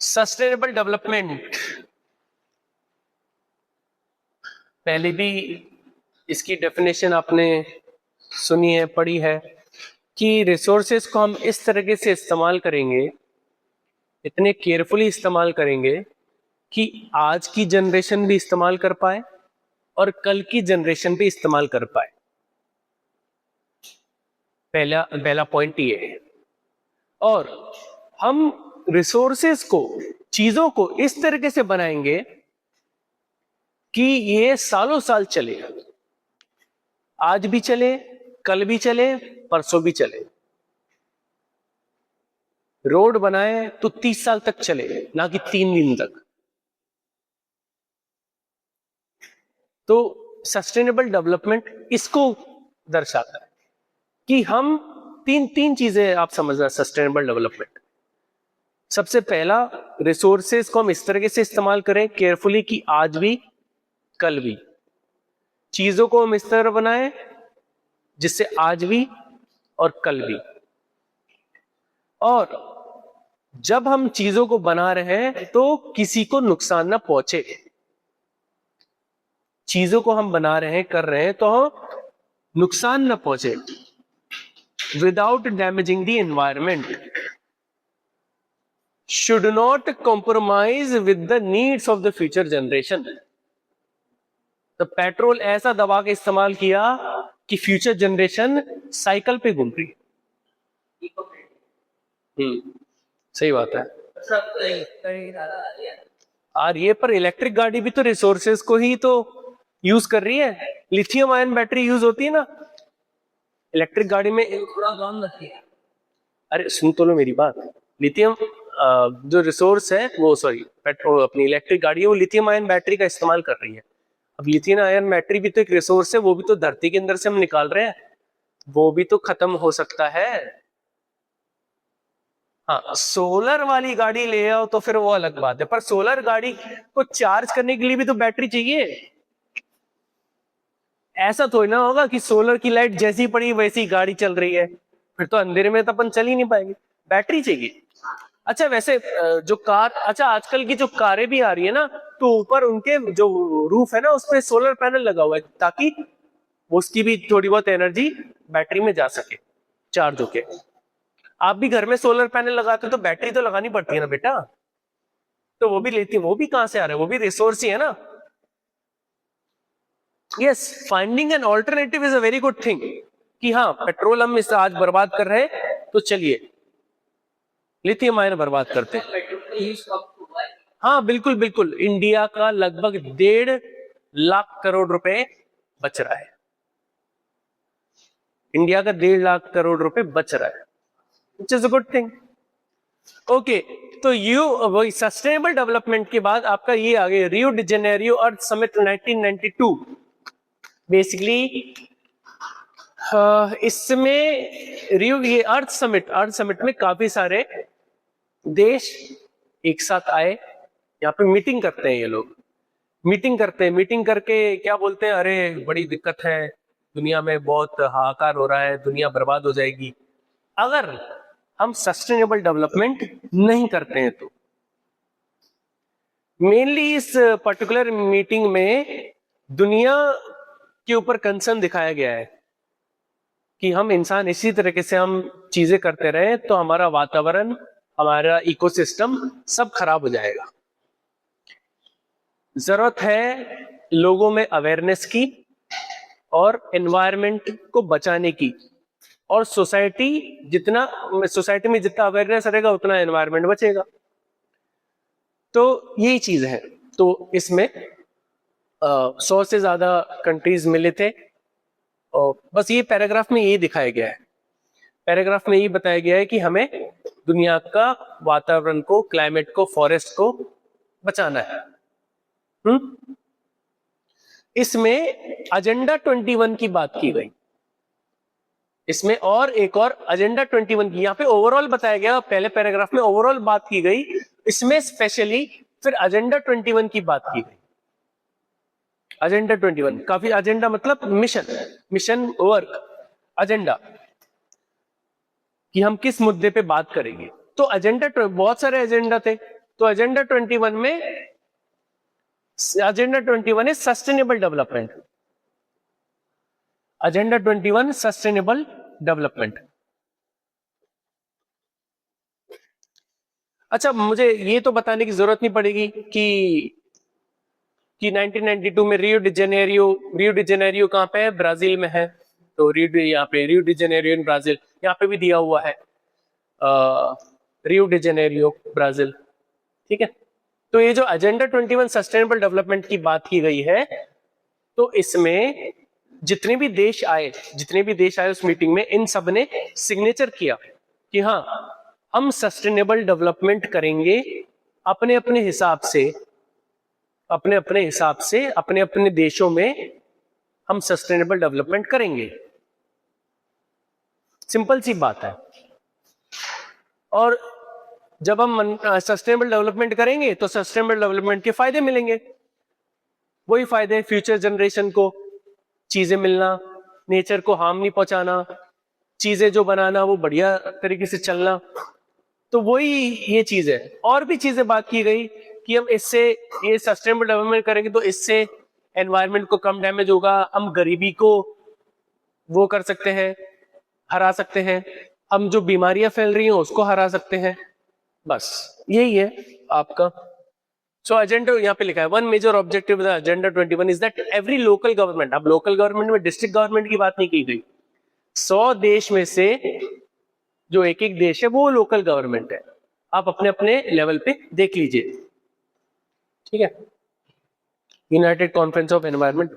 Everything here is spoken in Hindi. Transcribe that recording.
सस्टेनेबल डेवलपमेंट, पहले भी इसकी डेफिनेशन आपने सुनी है, पढ़ी है कि रिसोर्सेस को हम इस तरीके से इस्तेमाल करेंगे, इतने केयरफुली इस्तेमाल करेंगे कि आज की जनरेशन भी इस्तेमाल कर पाए और कल की जनरेशन भी इस्तेमाल कर पाए। पहला पॉइंट ये है। और हम रिसोर्सेस को, चीजों को इस तरीके से बनाएंगे कि ये सालों साल चले, आज भी चले, कल भी चले, परसों भी चले। रोड बनाए तो 30 साल तक चले, ना कि 3 दिन तक। तो सस्टेनेबल डेवलपमेंट इसको दर्शाता है कि हम तीन चीजें आप समझना सस्टेनेबल डेवलपमेंट। सबसे पहला, रिसोर्सेस को हम इस तरीके से इस्तेमाल करें केयरफुली कि आज भी कल भी। चीजों को हम इस तरह बनाएं जिससे आज भी और कल भी। और जब हम चीजों को बना रहे हैं तो किसी को नुकसान ना पहुंचे। चीजों को हम बना रहे हैं, कर रहे हैं तो नुकसान ना पहुंचे, without damaging the environment, should not compromise with the needs of the future generation। तो पेट्रोल ऐसा दबा के इस्तेमाल किया कि फ्यूचर जनरेशन साइकिल पे घूम रही है। सही बात है। और ये पर इलेक्ट्रिक गाड़ी भी तो रिसोर्सेस को ही तो यूज कर रही है। लिथियम आयन बैटरी यूज होती है ना इलेक्ट्रिक गाड़ी में। अरे सुन तो लो मेरी बात। लिथियम जो रिसोर्स है वो, सॉरी पेट्रोल, अपनी इलेक्ट्रिक गाड़ी है वो लिथियम आयन बैटरी का इस्तेमाल कर रही है। अब लिथियम आयन बैटरी भी तो एक रिसोर्स है, वो भी तो धरती के अंदर से हम निकाल रहे हैं, वो भी तो खत्म हो सकता है। हाँ, सोलर वाली गाड़ी ले आओ तो फिर वो अलग बात है, पर सोलर गाड़ी को चार्ज करने के लिए भी तो बैटरी चाहिए। ऐसा थोड़ी ना होगा कि सोलर की लाइट जैसी पड़ी वैसी गाड़ी चल रही है, फिर तो अंधेरे में तो अपन चल ही नहीं पाएंगे, बैटरी चाहिए। अच्छा वैसे जो कार, अच्छा आजकल की जो कारें भी आ रही है ना, तो ऊपर उनके जो रूफ है ना उसपे सोलर पैनल लगा हुआ है ताकि उसकी भी थोड़ी बहुत एनर्जी बैटरी में जा सके चार्ज होके। आप भी घर में सोलर पैनल लगाते हो तो बैटरी तो लगानी पड़ती है ना बेटा, तो वो भी लेती है, वो भी कहां से आ रहा है, वो भी रिसोर्स ही है ना। Yes, finding an alternative is a very good thing कि हाँ पेट्रोल हम इस आज बर्बाद कर रहे हैं तो चलिए लिथियम आयन बर्बाद करते हैं। हाँ बिल्कुल बिल्कुल, इंडिया का लगभग 1.5 लाख करोड़ रुपए बच रहा है। इंडिया का 1.5 लाख करोड़ रुपए बच रहा है, which is a good thing. Okay, तो वही सस्टेनेबल डेवलपमेंट के बाद आपका ये आ गया रियो डी जेनेरियो अर्थ समिट 1992। बेसिकली इसमें रियो, ये अर्थ समिट में काफी सारे देश एक साथ आए, यहाँ पे मीटिंग करते हैं। ये लोग मीटिंग करते हैं, मीटिंग करके क्या बोलते हैं, अरे बड़ी दिक्कत है, दुनिया में बहुत हाहाकार हो रहा है, दुनिया बर्बाद हो जाएगी अगर हम सस्टेनेबल डेवलपमेंट नहीं करते हैं तो। मेनली इस पर्टिकुलर मीटिंग में दुनिया के ऊपर कंसर्न दिखाया गया है कि हम इंसान इसी तरीके से हम चीजें करते रहे तो हमारा वातावरण, हमारा इकोसिस्टम सब खराब हो जाएगा। जरूरत है लोगों में अवेयरनेस की और एनवायरनमेंट को बचाने की, और सोसाइटी में जितना अवेयरनेस रहेगा उतना एनवायरनमेंट बचेगा। तो यही चीज है। तो इसमें 100 से ज्यादा कंट्रीज मिले थे और बस ये पैराग्राफ में यही दिखाया गया है। पैराग्राफ में यही बताया गया है कि हमें दुनिया का वातावरण को, क्लाइमेट को, फॉरेस्ट को बचाना है। इसमें एजेंडा 21 की बात की गई। इसमें और एक और एजेंडा 21 की यहाँ पे ओवरऑल बताया गया, पहले पैराग्राफ में ओवरऑल बात की गई, इसमें स्पेशली फिर एजेंडा 21 की बात की गई। एजेंडा 21 काफी, एजेंडा मतलब मिशन वर्क, एजेंडा कि हम किस मुद्दे पे बात करेंगे। तो एजेंडा, बहुत सारे एजेंडा थे, तो तो एजेंडा 21 में, agenda 21 is sustainable development, agenda 21 sustainable development. अच्छा, मुझे ये तो बताने की जरूरत नहीं पड़ेगी कि 1992 में रियो डी जेनेरियो कहाँ पे है? ब्राजील में है। तो यहाँ पे Rio de Janeiro in Brazil, यहाँ पे भी दिया हुआ है रियो डी जेनेरियो ब्राजील, ठीक है। तो ये जो एजेंडा 21 सस्टेनेबल डेवलपमेंट की बात की गई है, तो इसमें जितने भी देश आए उस मीटिंग में, इन सब ने सिग्नेचर किया कि हाँ, हम सस्टेनेबल डेवलपमेंट करेंगे अपने अपने हिसाब से, अपने अपने देशों में हम सस्टेनेबल डेवलपमेंट करेंगे। सिंपल सी बात है। और जब हम सस्टेनेबल डेवलपमेंट करेंगे तो सस्टेनेबल डेवलपमेंट के फायदे मिलेंगे। वही फायदे, फ्यूचर जनरेशन को चीजें मिलना, नेचर को हार्म नहीं पहुंचाना, चीजें जो बनाना वो बढ़िया तरीके से चलना। तो वही ये चीज है। और भी चीजें बात की गई कि हम इससे, ये सस्टेनेबल डेवलपमेंट करेंगे तो इससे एनवायरनमेंट को कम डैमेज होगा, हम गरीबी को वो कर सकते हैं, हरा सकते हैं, हम जो बीमारियां फैल रही हैं उसको हरा सकते हैं। बस यही है आपका। सो एजेंडा यहाँ पे लिखा है, one major objective of the agenda 21 is that every local government, अब लोकल गवर्नमेंट में डिस्ट्रिक्ट गवर्नमेंट की बात नहीं की गई, 100 देश में से जो एक एक देश है वो लोकल गवर्नमेंट है। आप अपने अपने लेवल पे देख लीजिए, ठीक है। United conference of environment.